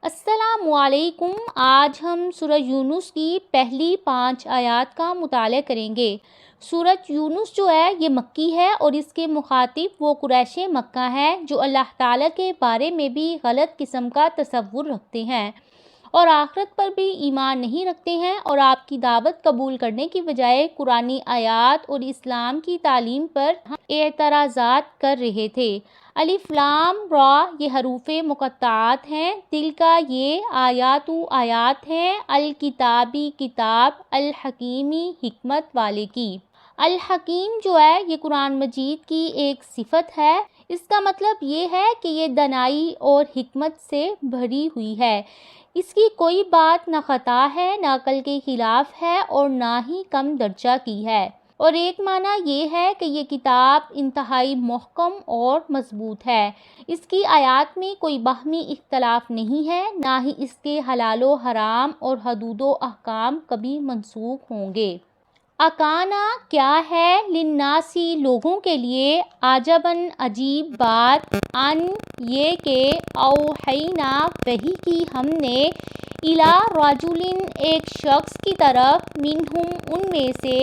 السلام علیکم۔ آج ہم سورہ یونس کی پہلی 5 آیات کا مطالعہ کریں گے۔ سورہ یونس جو ہے یہ مکی ہے اور اس کے مخاطب وہ قریش مکہ ہے جو اللہ تعالیٰ کے بارے میں بھی غلط قسم کا تصور رکھتے ہیں اور آخرت پر بھی ایمان نہیں رکھتے ہیں، اور آپ کی دعوت قبول کرنے کی بجائے قرآنی آیات اور اسلام کی تعلیم پر اعتراضات کر رہے تھے۔ الف لام را یہ حروف مقطعات ہیں، تل کا یہ آیات ہیں، الکتابی کتاب، الحکیمی حکمت والے کی۔ الحکیم جو ہے یہ قرآن مجید کی ایک صفت ہے۔ اس کا مطلب یہ ہے کہ یہ دانائی اور حکمت سے بھری ہوئی ہے۔ اس کی کوئی بات نہ خطا ہے، نہ عقل کے خلاف ہے اور نہ ہی کم درجہ کی ہے۔ اور ایک معنی یہ ہے کہ یہ کتاب انتہائی محکم اور مضبوط ہے۔ اس کی آیات میں کوئی باہمی اختلاف نہیں ہے، نہ ہی اس کے حلال و حرام اور حدود و احکام کبھی منسوخ ہوں گے۔ اکانا کیا ہے، للناسی لوگوں کے لیے، عجباً عجیب بات، ان یہ کہ اوحینا وحی کی ہم نے، الی رجل ایک شخص کی طرف، منہم ان میں سے،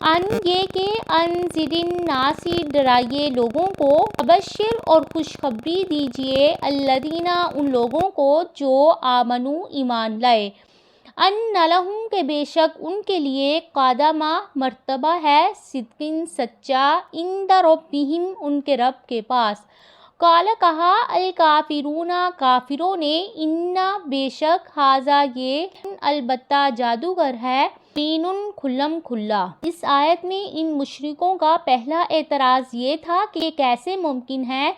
ان یہ کہ انذر الناس ڈرائیے لوگوں کو، ابشر اور خوشخبری دیجیے، الذین ان لوگوں کو جو آمنو ایمان لائے، ان لہم کہ بے شک ان کے لیے قدمہ مرتبہ ہے، صدق سچا، عند ربہم ان کے رب کے پاس۔ قال کہا، الکافرون کافروں نے، ان بے شک، ھذا یہ، البتہ جادوگر ہے، مبین کھلم کھلا۔ اس آیت میں ان مشرکوں کا پہلا اعتراض یہ تھا کہ یہ کیسے ممکن ہے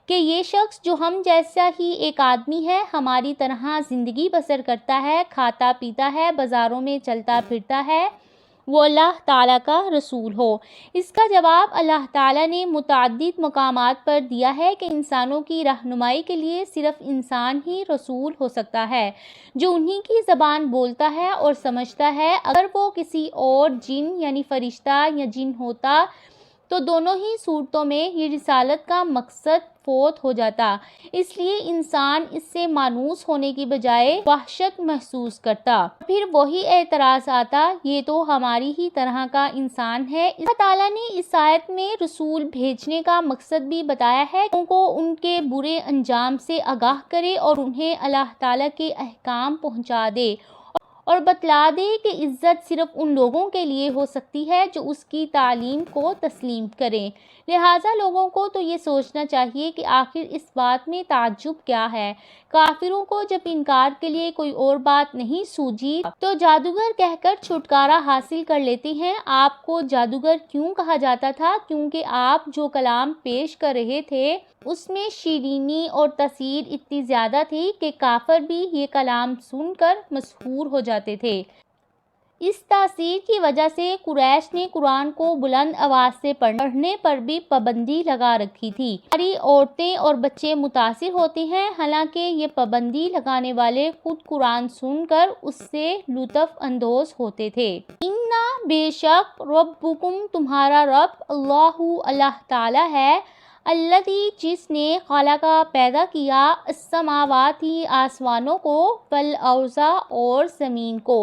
کہ یہ شخص جو ہم جیسا ہی ایک آدمی ہے، ہماری طرح زندگی بسر کرتا ہے، کھاتا پیتا ہے، بازاروں میں چلتا پھرتا ہے، وہ اللہ تعالیٰ کا رسول ہو۔ اس کا جواب اللہ تعالیٰ نے متعدد مقامات پر دیا ہے کہ انسانوں کی رہنمائی کے لیے صرف انسان ہی رسول ہو سکتا ہے جو انہی کی زبان بولتا ہے اور سمجھتا ہے۔ اگر وہ کسی اور جن یعنی فرشتہ یا جن ہوتا تو دونوں ہی صورتوں میں یہ رسالت کا مقصد فوت ہو جاتا، اس لیے انسان اس سے مانوس ہونے کی بجائے وحشت محسوس کرتا۔ پھر وہی اعتراض آتا، یہ تو ہماری ہی طرح کا انسان ہے۔ اللہ تعالیٰ نے اس آیت میں رسول بھیجنے کا مقصد بھی بتایا ہے، لوگوں کو ان کے برے انجام سے آگاہ کرے اور انہیں اللہ تعالیٰ کے احکام پہنچا دے اور بتلا دے کہ عزت صرف ان لوگوں کے لیے ہو سکتی ہے جو اس کی تعلیم کو تسلیم کریں۔ لہٰذا لوگوں کو تو یہ سوچنا چاہیے کہ آخر اس بات میں تعجب کیا ہے۔ کافروں کو جب انکار کے لیے کوئی اور بات نہیں سوجھی تو جادوگر کہہ کر چھٹکارا حاصل کر لیتے ہیں۔ آپ کو جادوگر کیوں کہا جاتا تھا؟ کیونکہ آپ جو کلام پیش کر رہے تھے اس میں شیرینی اور تاثیر اتنی زیادہ تھی کہ کافر بھی یہ کلام سن کر مسحور ہو جاتے تھے۔ اس تاثیر کی وجہ سے قریش نے قرآن کو بلند آواز سے پڑھنے پر بھی پابندی لگا رکھی تھی۔ ہماری عورتیں اور بچے متاثر ہوتے ہیں، حالانکہ یہ پابندی لگانے والے خود قرآن سن کر اس سے لطف اندوز ہوتے تھے۔ اِنَّ بے شک، ربکم تمہارا رب، اللہ تعالیٰ ہے، الذی جس نے، خلق پیدا کیا، السماوات آسمانوں کو، والارض اور زمین کو،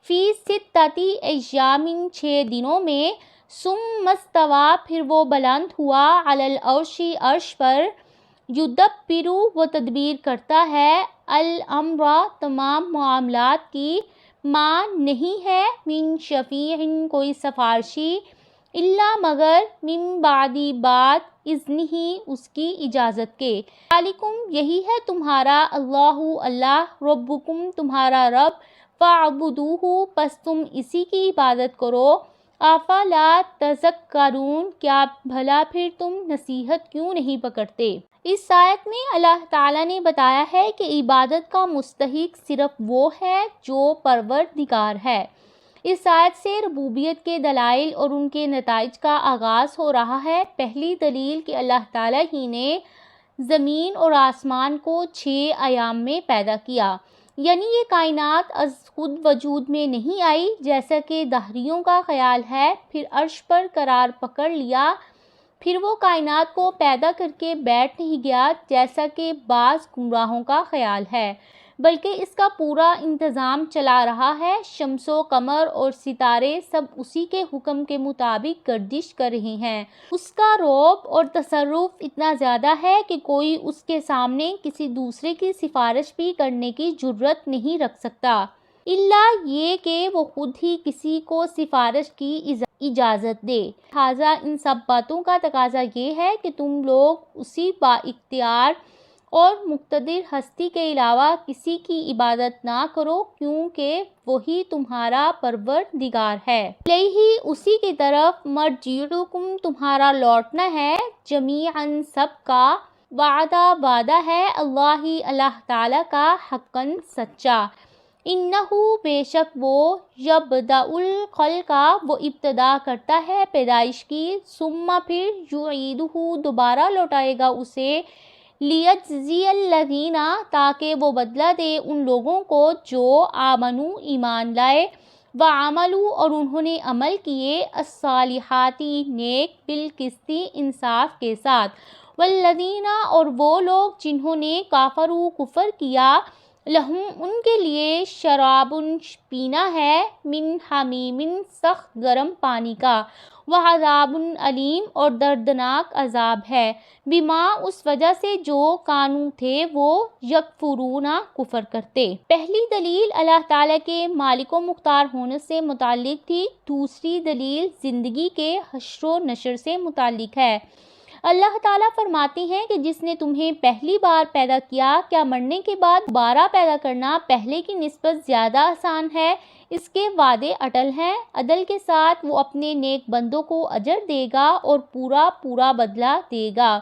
فی ستۃ ایام 6 دنوں میں، ثم استوی پھر وہ بلند ہوا، علی العرش عرش پر، یدبر وہ تدبیر کرتا ہے، الامر تمام معاملات کی، ما نہیں ہے، من شفیع کوئی سفارشی، الا مگر، من بعد بعد، اذنہ اس کی اجازت کے، ذالکم یہی ہے تمہارا، اللہ ربکم تمہارا رب، فاعبدوہ پس تم اسی کی عبادت کرو، افلا تذکرون کیا بھلا پھر تم نصیحت کیوں نہیں پکڑتے۔ اس آیت میں اللہ تعالیٰ نے بتایا ہے کہ عبادت کا مستحق صرف وہ ہے جو پروردگار ہے۔ اس آیت سے ربوبیت کے دلائل اور ان کے نتائج کا آغاز ہو رہا ہے۔ پہلی دلیل کہ اللہ تعالیٰ ہی نے زمین اور آسمان کو 6 ایام میں پیدا کیا، یعنی یہ کائنات از خود وجود میں نہیں آئی جیسا کہ دہریوں کا خیال ہے۔ پھر عرش پر قرار پکڑ لیا، پھر وہ کائنات کو پیدا کر کے بیٹھ نہیں گیا جیسا کہ بعض گمراہوں کا خیال ہے، بلکہ اس کا پورا انتظام چلا رہا ہے۔ شمس و قمر اور ستارے سب اسی کے حکم کے مطابق گردش کر رہے ہیں۔ اس کا رعب اور تصرف اتنا زیادہ ہے کہ کوئی اس کے سامنے کسی دوسرے کی سفارش بھی کرنے کی جرأت نہیں رکھ سکتا، الا یہ کہ وہ خود ہی کسی کو سفارش کی اجازت دے۔ لہٰذا ان سب باتوں کا تقاضا یہ ہے کہ تم لوگ اسی با اختیار اور مقتدر ہستی کے علاوہ کسی کی عبادت نہ کرو، کیونکہ وہی تمہارا پروردگار ہے۔ الیہ، اسی کی طرف، مرجعکم، تمہارا لوٹنا ہے، جمیعاً سب کا، وعدہ ہے، اللہ تعالیٰ کا، حقاً سچا۔ انہو، بے شک وہ، یبدأ الخلق، وہ ابتدا کرتا ہے پیدائش کی، ثم پھر، یعیدہ، دوبارہ لوٹائے گا اسے، لیجزی الذین، تاکہ وہ بدلہ دے ان لوگوں کو جو آمنوا، ایمان لائے، وعملوا، اور انہوں نے عمل کیے، الصالحات، نیک، بالقسط، انصاف کے ساتھ، والذین، اور وہ لوگ جنہوں نے کافروا، کفر کیا، لہم، ان کے لیے، شراب، پینا ہے، من حمیم، سخت گرم پانی کا، وعذاب علیم، اور دردناک عذاب ہے، بما، اس وجہ سے جو کانوا، تھے وہ، یکفرون، کفر کرتے۔ پہلی دلیل اللہ تعالیٰ کے مالک و مختار ہونے سے متعلق تھی، دوسری دلیل زندگی کے حشر و نشر سے متعلق ہے۔ اللہ تعالیٰ فرماتے ہیں کہ جس نے تمہیں پہلی بار پیدا کیا، کیا مرنے کے بعد دوبارہ پیدا کرنا پہلے کی نسبت زیادہ آسان ہے؟ اس کے وعدے اٹل ہیں، عدل کے ساتھ، وہ اپنے نیک بندوں کو اجر دے گا اور پورا بدلہ دے گا۔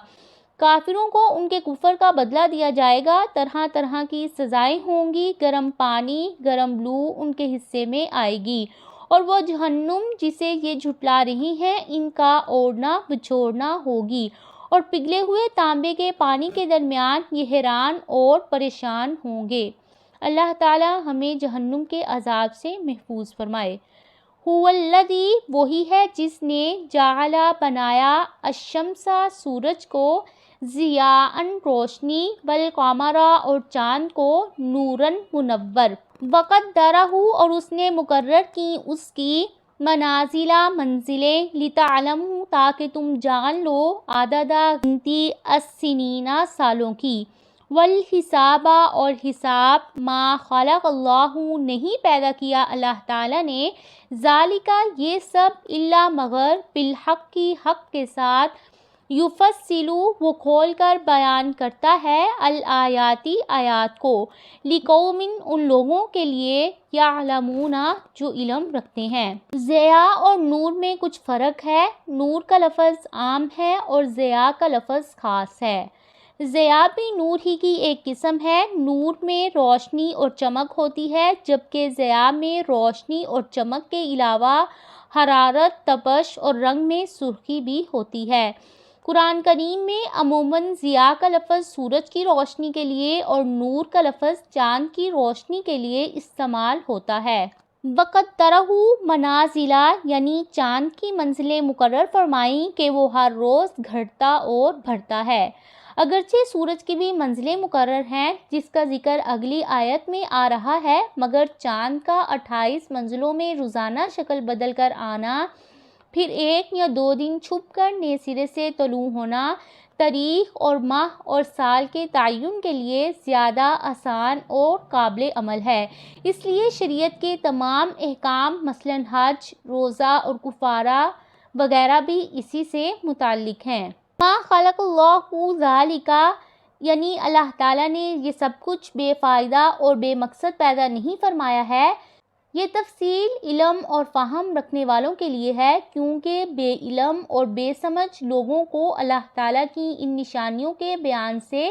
کافروں کو ان کے کفر کا بدلہ دیا جائے گا، طرح طرح کی سزائیں ہوں گی، گرم پانی، گرم لو ان کے حصے میں آئے گی، اور وہ جہنم جسے یہ جھٹلا رہی ہیں، ان کا اوڑھنا بچھوڑنا ہوگی، اور پگھلے ہوئے تانبے کے پانی کے درمیان یہ حیران اور پریشان ہوں گے۔ اللہ تعالیٰ ہمیں جہنم کے عذاب سے محفوظ فرمائے۔ هو الذی، وہی ہے جس نے، جعل، بنایا، الشمس، سورج کو، ضیاءً، روشنی، والقمر، اور چاند کو، نوراً، منور، وقدرہ، اور اس نے مقرر کی اس کی، منازل، منزلیں، لتعلموا، تاکہ تم جان لو، عدد، گنتی، السنین، سالوں کی، والحساب، اور حساب، ما خلق اللہ، نہیں پیدا کیا اللہ تعالیٰ نے، ذالک، یہ سب، الا مگر، بالحق، کی حق کے ساتھ، یفصل، وہ کھول کر بیان کرتا ہے، الآیات، آیات کو، لقوم، ان لوگوں کے لیے، یعلمون، جو علم رکھتے ہیں۔ ضیاء اور نور میں کچھ فرق ہے، نور کا لفظ عام ہے اور ضیاء کا لفظ خاص ہے۔ ضیاء بھی نور ہی کی ایک قسم ہے، نور میں روشنی اور چمک ہوتی ہے، جبکہ ضیاء میں روشنی اور چمک کے علاوہ حرارت، تپش اور رنگ میں سرخی بھی ہوتی ہے۔ قرآن کریم میں عموماً ضیاء کا لفظ سورج کی روشنی کے لیے اور نور کا لفظ چاند کی روشنی کے لیے استعمال ہوتا ہے۔ وقدرہ، منازل، یعنی چاند کی منزلیں مقرر فرمائیں کہ وہ ہر روز گھٹتا اور بڑھتا ہے۔ اگرچہ سورج کی بھی منزلیں مقرر ہیں، جس کا ذکر اگلی آیت میں آ رہا ہے، مگر چاند کا 28 منزلوں میں روزانہ شکل بدل کر آنا، پھر 1 یا 2 دن چھپ کر نئے سرے سے طلوع ہونا، تاریخ اور ماہ اور سال کے تعین کے لیے زیادہ آسان اور قابل عمل ہے۔ اس لیے شریعت کے تمام احکام، مثلاً حج، روزہ اور کفارہ وغیرہ بھی اسی سے متعلق ہیں۔ ما خلق اللہ ذالک، یعنی اللہ تعالیٰ نے یہ سب کچھ بے فائدہ اور بے مقصد پیدا نہیں فرمایا ہے۔ یہ تفصیل علم اور فہم رکھنے والوں کے لیے ہے، کیونکہ بے علم اور بے سمجھ لوگوں کو اللہ تعالیٰ کی ان نشانیوں کے بیان سے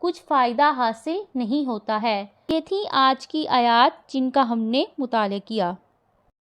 کچھ فائدہ حاصل نہیں ہوتا ہے۔ یہ تھی آج کی آیات جن کا ہم نے مطالعہ کیا۔